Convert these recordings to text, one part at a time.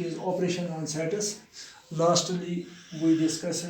is operation on sets. Lastly, we discussed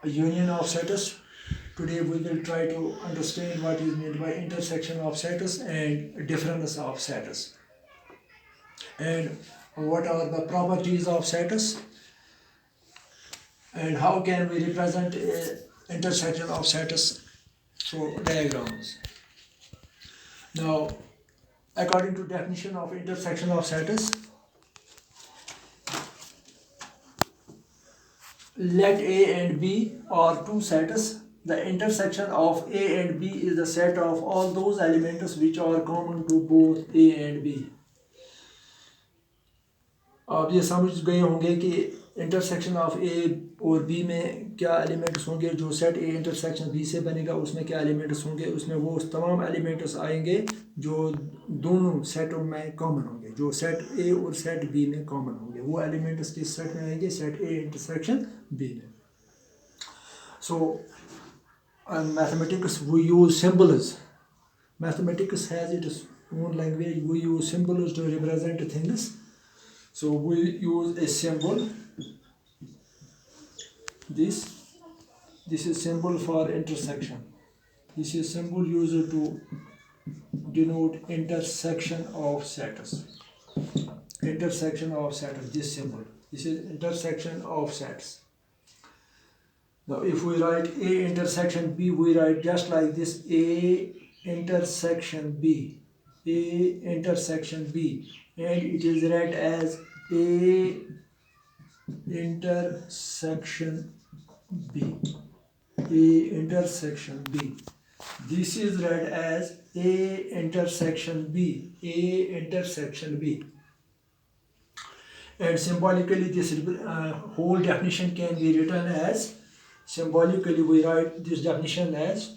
a union of sets. Today we will try to understand what is meant by intersection of sets and difference of sets, and what are the properties of sets, and how can we represent a intersection of sets through diagrams. Now, according to definition of intersection of sets, let A and B are two sets. The intersection of A and B is the set of all those elements which are common to both A and B. आप ये समझ गए होंगे कि intersection of ए और B में क्या elements होंगे. जो सेट ए इंटरसेक्शन बी से बनेगा उसमें क्या एलिमेंट्स होंगे. उसमें वो तमाम एलिमेंट्स आएंगे जो दोनों सेटों में कॉमन होंगे. जो सेट ए और सेट बी में कॉमन होंगे वो एलिमेंट्स किस सेट में आएंगे. सेट ए इंटरसेक्शन बी में. So in mathematics we use symbols. Mathematics has its own language. We use symbols to represent things. So we use a symbol. This is symbol for intersection. This is symbol used to denote intersection of sets. Intersection of sets. This symbol. This is intersection of sets. Now if we write A intersection B, we write just like this: A intersection B, A intersection B, and it is read as A intersection B, A intersection B. This is read as A intersection B, A intersection B. And symbolically this whole definition can be written as, symbolically we write this definition as,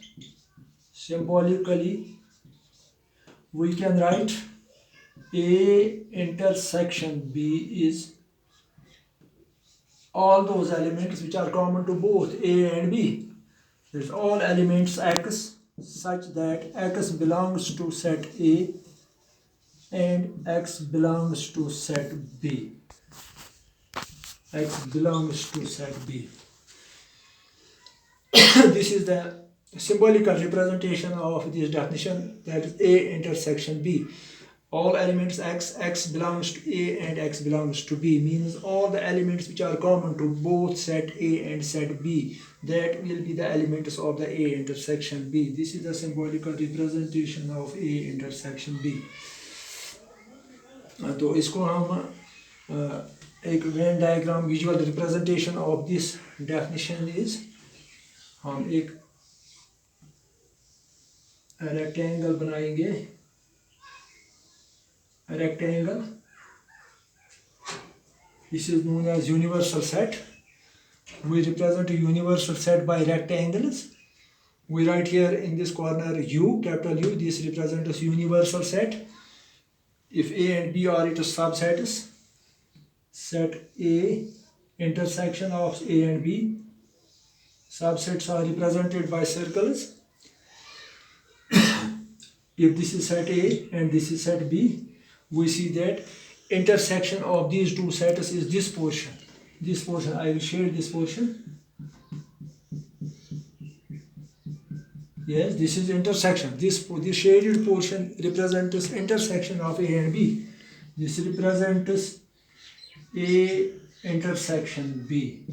symbolically we can write A intersection B is all those elements which are common to both A and B. There's all elements X such that X belongs to set A and X belongs to set B. X belongs to set B. This is the symbolical representation of this definition, that is A intersection B. All elements X belongs to A and X belongs to B, means all the elements which are common to both set A and set B, that will be the elements of the A intersection B. This is the symbolical representation of A intersection B. तो इसको हम एक Venn diagram visual representation of this definition is, हम एक rectangle बनाएंगे. Rectangle, this is known as universal set. We represent a universal set by rectangles. We write here in this corner U, capital U. This represents universal set. If A and B are its subsets, set A intersection of A and B, subsets are represented by circles. If this is set A and this is set B, we see that intersection of these two sets is this portion. This portion, I will shade this portion. Yes, this is intersection. This shaded portion represents intersection of A and B. This represents A intersection B.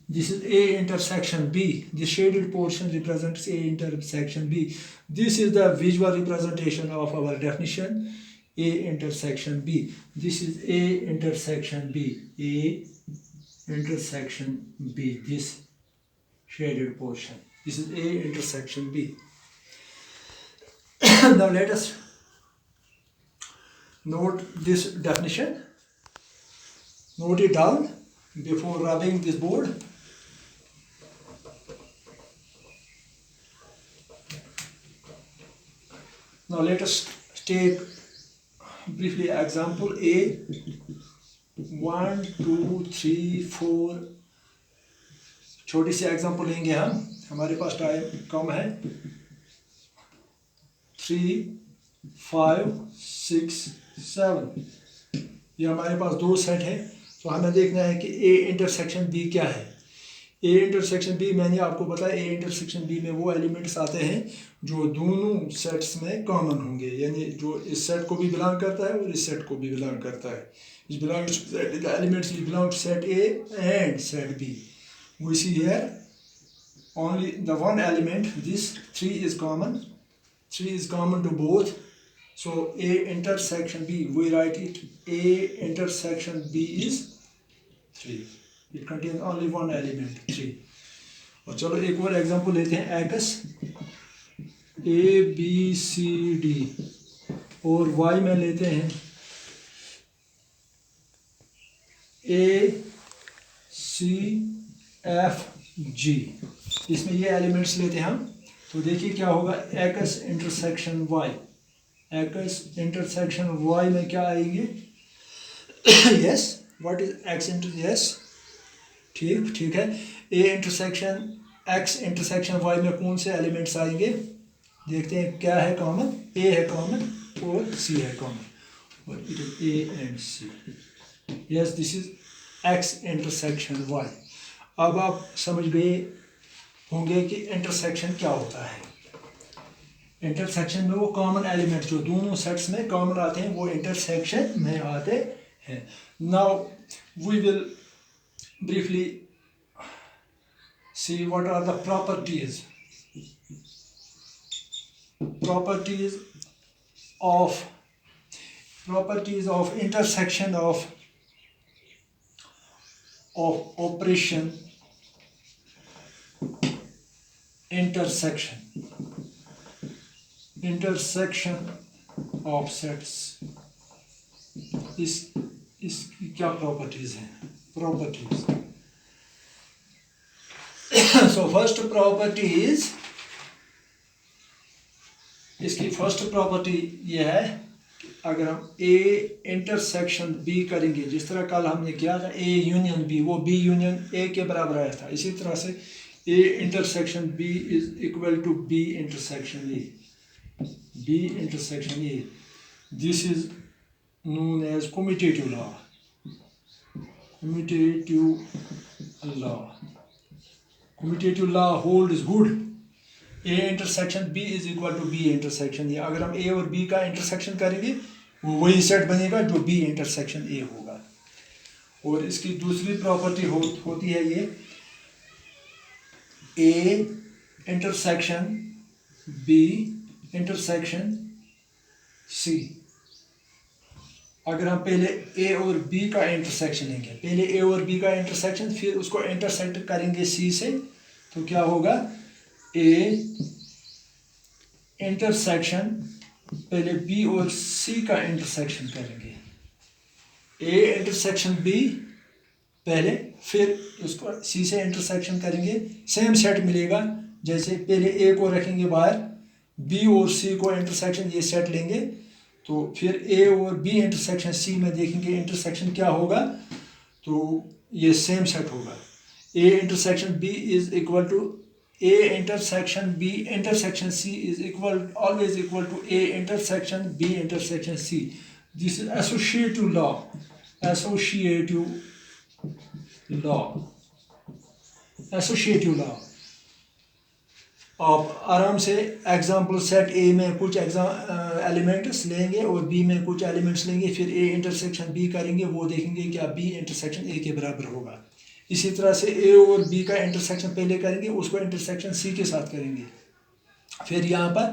This is A intersection B. The shaded portion represents A intersection B. This is the visual representation of our definition. A intersection B. This is A intersection B. A intersection B. This shaded portion. This is A intersection B. Now let us note this definition. Note it down before rubbing this board. Now let us take briefly example A. 1 2 3 4. छोटी सी example लेंगे हम, हमारे पास time कम है. 3 5 6 7. ये हमारे पास दो set है, तो हमें देखना है कि ए इंटरसेक्शन बी क्या है। ए इंटरसेक्शन बी, मैंने आपको बताया ए इंटरसेक्शन बी में वो एलिमेंट्स आते हैं जो दोनों सेट्स में कॉमन होंगे, यानी जो इस सेट को भी बिलोंग करता है और इस सेट को भी बिलोंग करता है। इस belongs to set, the elements belong to set A and set B. We see here only the one element, this 3 is common, 3 is common to both, so A intersection B, we write it A intersection B is 3, it contains only one element 3। और चलो एक और example लेते हैं, X A B C D और Y में लेते हैं ए सी एफ जी। इसमें ये एलिमेंट्स लेते हैं हम, तो देखिए क्या होगा, X intersection Y, X intersection Y में क्या आएंगे, yes what is X inter, yes ठीक है। A intersection X intersection Y में कौन से एलिमेंट्स आएंगे, देखते हैं क्या है कॉमन, ए है कॉमन और सी है कॉमन, और it is A and C, yes this is X intersection Y. अब आप समझ गए होंगे कि इंटरसेक्शन क्या होता है। इंटरसेक्शन में वो कॉमन एलिमेंट जो दोनों सेट्स में कॉमन आते हैं वो इंटरसेक्शन में आते हैं। Now we will briefly see what are the properties of intersection of operation intersection of sets, इसकी क्या प्रॉपर्टीज हैं, properties. So first property is, इसकी फर्स्ट प्रॉपर्टी ये है, अगर हम ए इंटरसेक्शन बी करेंगे, जिस तरह कल हमने किया था ए यूनियन बी, वो बी यूनियन ए के बराबर आया था, इसी तरह से A intersection B is equal to B intersection A, B intersection A, this is known as commutative law, commutative law holds good. A intersection B is equal to B intersection A, अगर हम ए और B का intersection करेंगे वो वही set बनेगा जो B intersection ए होगा। और इसकी दूसरी प्रॉपर्टी होती है ये, A intersection B intersection C, अगर हम पहले ए और बी का इंटरसेक्शन लेंगे, पहले ए और बी का इंटरसेक्शन फिर उसको इंटरसेक्ट करेंगे सी से, तो क्या होगा, ए इंटरसेक्शन, पहले बी और सी का इंटरसेक्शन करेंगे, ए इंटरसेक्शन बी पहले, फिर उसको सी से इंटरसेक्शन करेंगे, सेम सेट मिलेगा। जैसे पहले ए को रखेंगे बाहर, बी और सी को इंटरसेक्शन ये सेट लेंगे, तो फिर ए और बी इंटरसेक्शन सी में देखेंगे इंटरसेक्शन क्या होगा, तो ये सेम सेट होगा। A intersection B is equal to A intersection B intersection C is always equal to A intersection B intersection C. This is associative law. Associative law. आप आराम से एग्जाम्पल सेट ए में कुछ एलिमेंट्स लेंगे और B में कुछ एलिमेंट्स लेंगे, फिर ए इंटरसेक्शन बी करेंगे, वो देखेंगे क्या बी इंटरसेक्शन ए के बराबर होगा। इसी तरह से ए और बी का इंटरसेक्शन पहले करेंगे, उसको इंटरसेक्शन सी के साथ करेंगे, फिर यहाँ पर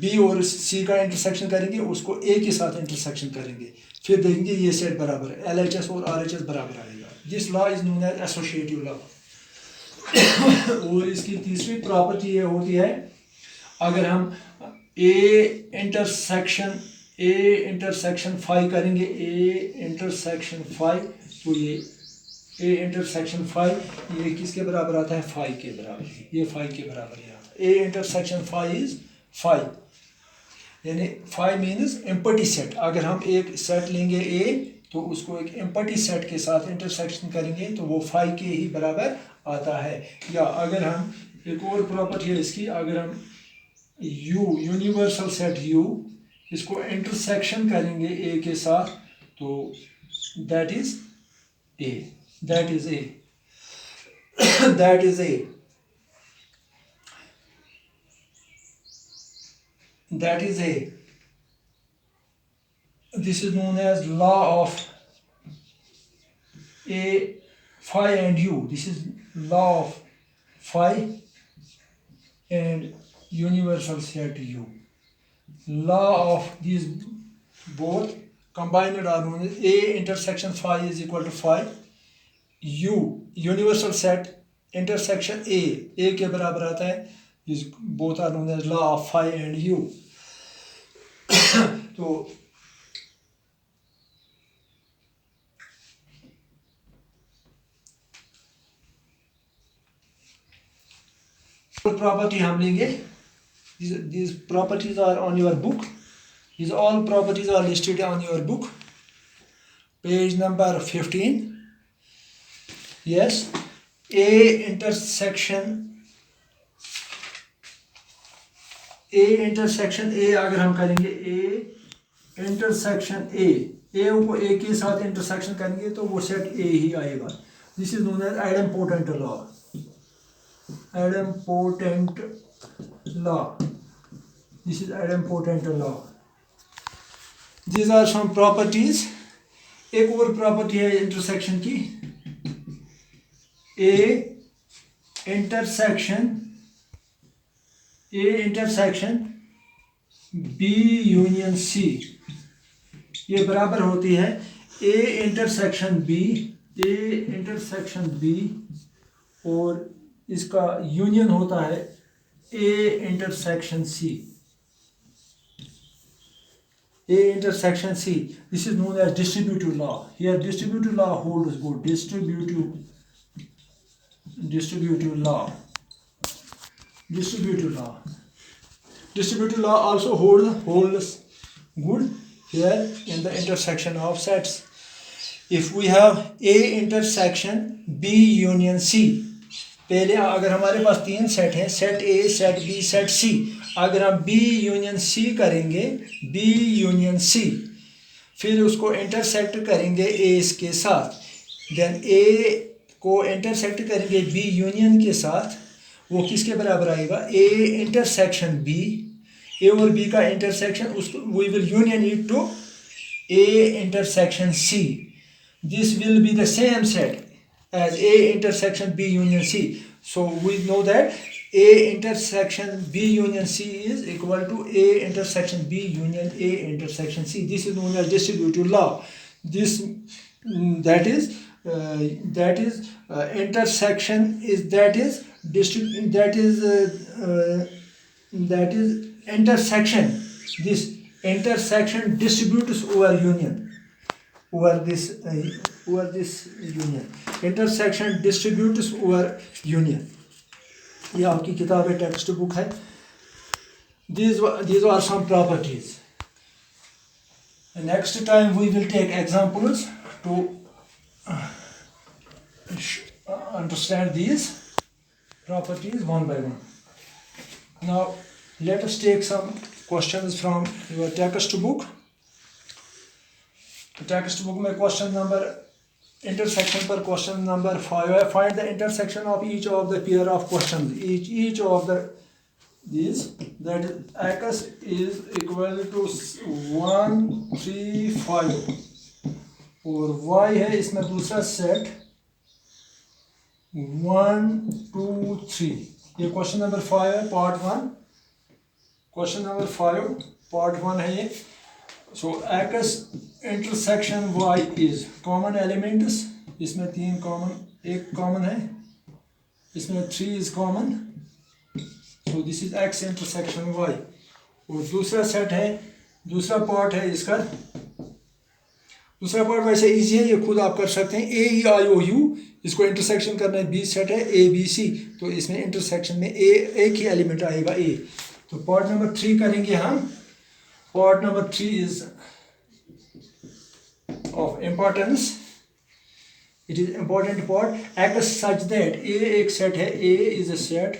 बी और सी का इंटरसेक्शन करेंगे, उसको ए के साथ इंटरसेक्शन करेंगे, फिर देखेंगे ये सेट बराबर है, एलएचएस और आरएचएस बराबर आएगा। This law is known as associative law. और इसकी तीसरी प्रॉपर्टी ये होती है, अगर हम ए इंटरसेक्शन फाई करेंगे, ए इंटरसेक्शन फाई, तो ये ए इंटरसेक्शन फाई ये किसके बराबर आता है, फाई के बराबर, ये फाई के बराबर है। A intersection phi is phi, यानी फाई मीन्स एम्पटी सेट। अगर हम एक सेट लेंगे ए, तो उसको एक एम्पटी सेट के साथ इंटरसेक्शन करेंगे तो वो फाई के ही बराबर आता है। या अगर हम एक और प्रॉपर्टी है इसकी, अगर हम यू यूनिवर्सल सेट यू, इसको इंटरसेक्शन करेंगे ए के साथ, तो that is A, that is A, that is A, that is A. This is known as law of A, phi and U. This is law of phi and universal set U. Law of these both combined are known as A intersection phi is equal to phi. U universal set intersection A के बराबर आता है. These both are known as law of phi and U. तो property हम लेंगे. These properties are on your book. These all properties are listed on your book. Page number 15. Yes. A intersection A अगर हम करेंगे A intersection A को A के साथ intersection करेंगे तो वो set A ही आएगा. This is known as idempotent law. Idempotent law. This is idempotent law. These are some properties. एक और property है intersection की. A intersection B union C ये बराबर होती है A intersection B और इसका यूनियन होता है A intersection C. A intersection C. This is known as distributive law. Here distributive law holds good. Distributive law. Distributive law also holds good here in the intersection of sets. If we have A intersection B union C, पहले अगर हमारे पास तीन set हैं, set A, set B, set C, अगर हम B union C करेंगे, B union C, फिर उसको इंटरसेक्ट करेंगे A के साथ, देन A को इंटरसेक्ट करेंगे B यूनियन के साथ, वो किसके बराबर आएगा? A इंटरसेक्शन B, A और B का इंटरसेक्शन, उसको we will union it to A intersection C. This will be the same set as A intersection B union C. So we know that A intersection B union C is equal to A intersection B union A intersection C. This is known as distributive law. This intersection is intersection. This intersection distributes over union. Over this union. Intersection distributes over union. ये आपकी किताब है, text book है. These are some properties. Next time we will take examples to understand these properties one by one. Now let us take some questions from your text book. Text book में question number intersection पर question number 5 है. Find the intersection of each of the pair of questions. Each of the this that x is equal to 1 3 5 और y है इसमें दूसरा set 1 2 3. ये question number 5 है, part 1. Question number 5 part 1 है ये. So x intersection y is common elements. इसमें तीन कॉमन, एक कॉमन है, इसमें 3 is common. So this is x intersection y. और दूसरा सेट है, दूसरा पार्ट है इसका. दूसरा पार्ट वैसे इजी है, ये खुद आप कर सकते हैं. A E I O U इसको इंटरसेक्शन करना है, B सेट है A B C, तो इसमें इंटरसेक्शन में A एक ही एलिमेंट आएगा A. तो पार्ट नंबर 3 करेंगे हम. Part number 3 is of importance. It is important part. X such that A एक set है, A is a set.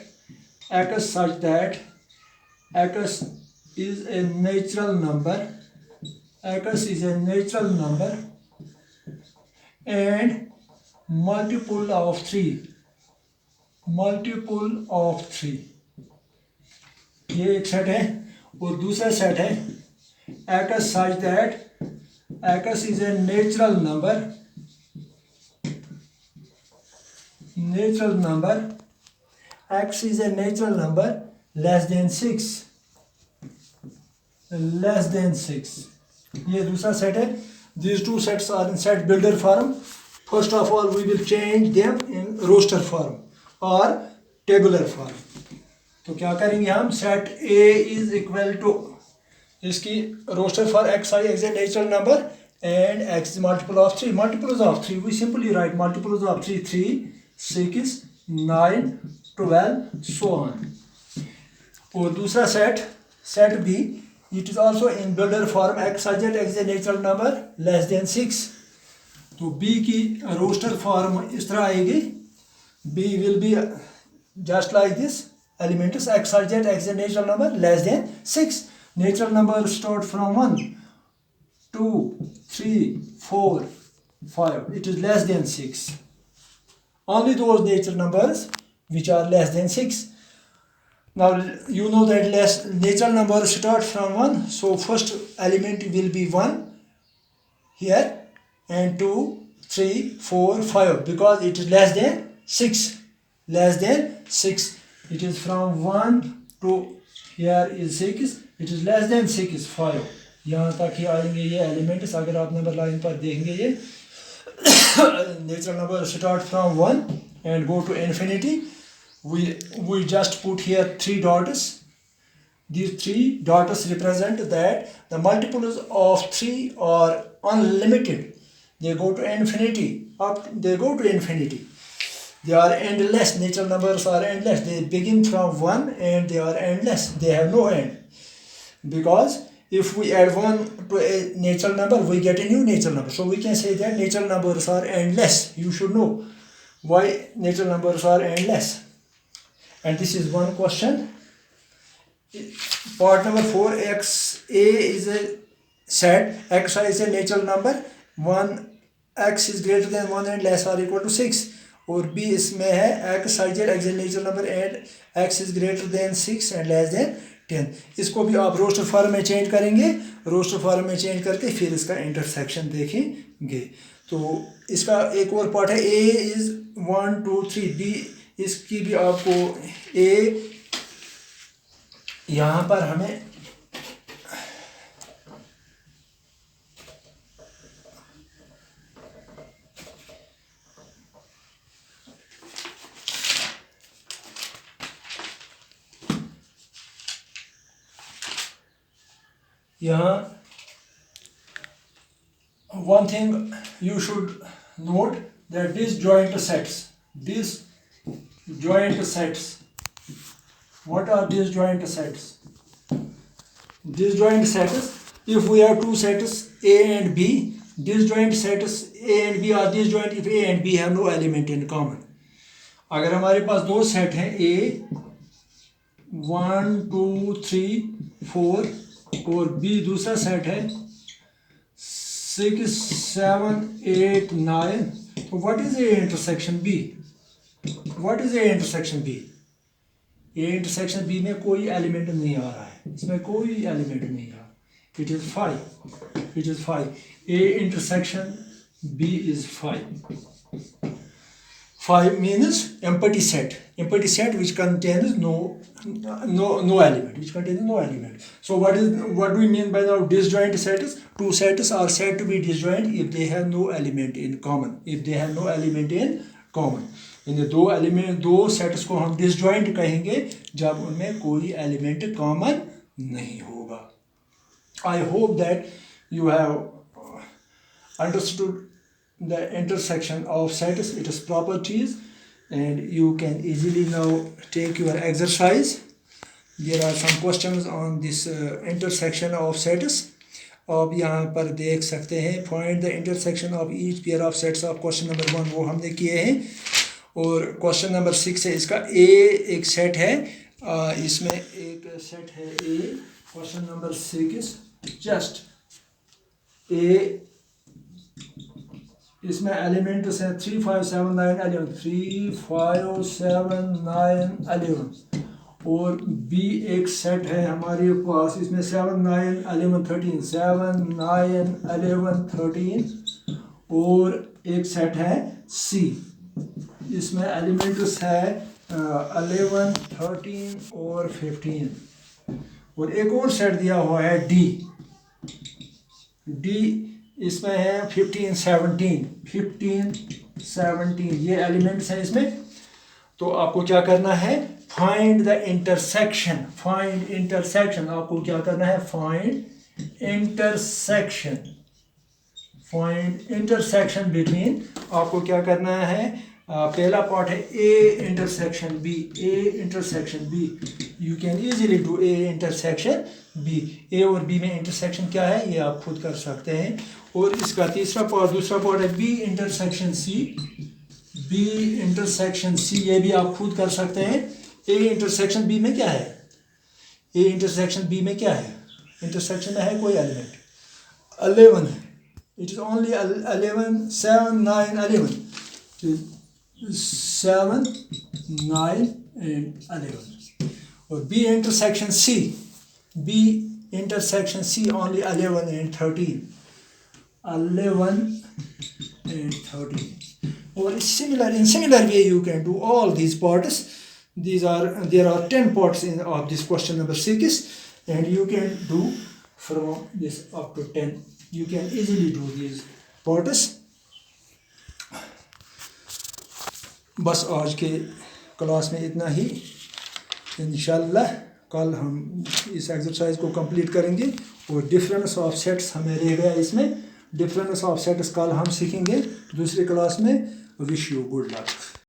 X such that X is a natural number. X is a natural number and multiple of 3 ये एक set है। और दूसरा set है x such that x is a natural number x is a natural number less than 6 ये दूसरा set है। these two sets are in set builder form. First of all we will change them in roster form or tabular form. तो क्या करेंगे हम, set A is equal to इसकी roster for x I is a natural number and x is multiple of 3. Multiples of 3 we simply write multiples of 3 6 9 12 so on. और दूसरा set B, it is also in builder form x such that x is a natural number less than 6. तो B की roster form इस तरह आएगी, B will be just like this, elements x such that x is a natural number less than 6. Natural numbers start from 1 2 3 4 5, it is less than 6. Only those natural numbers which are less than 6. Now you know that natural numbers start from 1, so first element will be 1 here and 2 3 4 5 because it is less than 6. It is from 1 to here is 6, it is less than 6 5. यहाँ तक ही आएंगे ये elements. अगर आप number line पर देखेंगे ये natural number start from 1 and go to infinity. We just put here 3 dots. These 3 dots represent that the multiples of 3 are unlimited. They go to infinity. They go to infinity. They are endless. Natural numbers are endless. They begin from 1 and they are endless. They have no end. Because if we add 1 to a natural number, we get a new natural number. So we can say that natural numbers are endless. You should know why natural numbers are endless. And this is one question. Part number 4, x a is a set, x I is a natural number, 1 x is greater than 1 and less or equal to 6. और b इसमें है x such that x is a natural number and x is greater than 6 and less than 10. इसको भी आप roster form में change करेंगे, roster form में change करके फिर इसका इंटरसेक्शन देखेंगे। तो इसका एक और पार्ट है, a is 1 2 3, b इसकी भी आपको a यहाँ पर हमें यहाँ one thing you should note that disjoint sets, what are disjoint sets? Disjoint sets, if we have two sets A and B, disjoint sets A and B are disjoint if A and B have no element in common. अगर हमारे पास दो set हैं A 1 2 3 4 और B दूसरा set है 6 7 8 9, तो what is A intersection B? What is A intersection B? A intersection B में कोई एलिमेंट नहीं आ रहा है, इसमें कोई एलिमेंट नहीं आ रहा. It is 5. A intersection B is 5. 5 means empty set which contains no element. So what do we mean by now disjoint sets? Two sets are said to be disjoint if they have no element in common. इन दो sets को हम disjoint कहेंगे जब उनमें कोई element common नहीं होगा. I hope that you have understood the intersection of sets, its properties, and you can easily now take your exercise. There are some questions on this intersection of sets. आप यहाँ पर देख सकते हैं. Find the intersection of each pair of sets of question number 1 वो हमने किए हैं. और क्वेश्चन नंबर 6 है, इसका A एक सेट है, इसमें एक सेट है A. Question number 6 just A इसमें एलिमेंट्स हैं 3 5 7 9 11 3 5 7 9 11 और बी एक सेट है हमारे पास इसमें 7 9 11 13 7 9 11 13 और एक सेट है सी इसमें एलिमेंट्स है 11 13 और 15 और एक और सेट दिया हुआ है डी इसमें है 15 17 ये एलिमेंट्स हैं इसमें तो आपको क्या करना है फाइंड द इंटरसेक्शन आपको क्या करना है फाइंड इंटरसेक्शन बिटवीन आपको क्या करना है पहला पार्ट है A intersection B you can easily do A intersection B A और बी में इंटरसेक्शन क्या है ये आप खुद कर सकते हैं और इसका दूसरा पार्ट है बी इंटरसेक्शन सी ये भी आप खुद कर सकते हैं ए इंटरसेक्शन बी में क्या है इंटरसेक्शन में है कोई एलिमेंट 11 है इट इज ओनली 11 7 9 11 7 9 and 11 और B intersection C only 11 and 13 or in similar way you can do all these parts. There are 10 parts of this question number 6 and you can do from this up to 10 you can easily do these parts. बस आज के class में इतना ही इंशाल्लाह कल हम इस exercise को कंप्लीट करेंगे और डिफरेंस ऑफ सेट्स हमें रह गया इसमें डिफरेंस ऑफ सेट्स कल हम सीखेंगे दूसरी क्लास में विश यू गुड लक।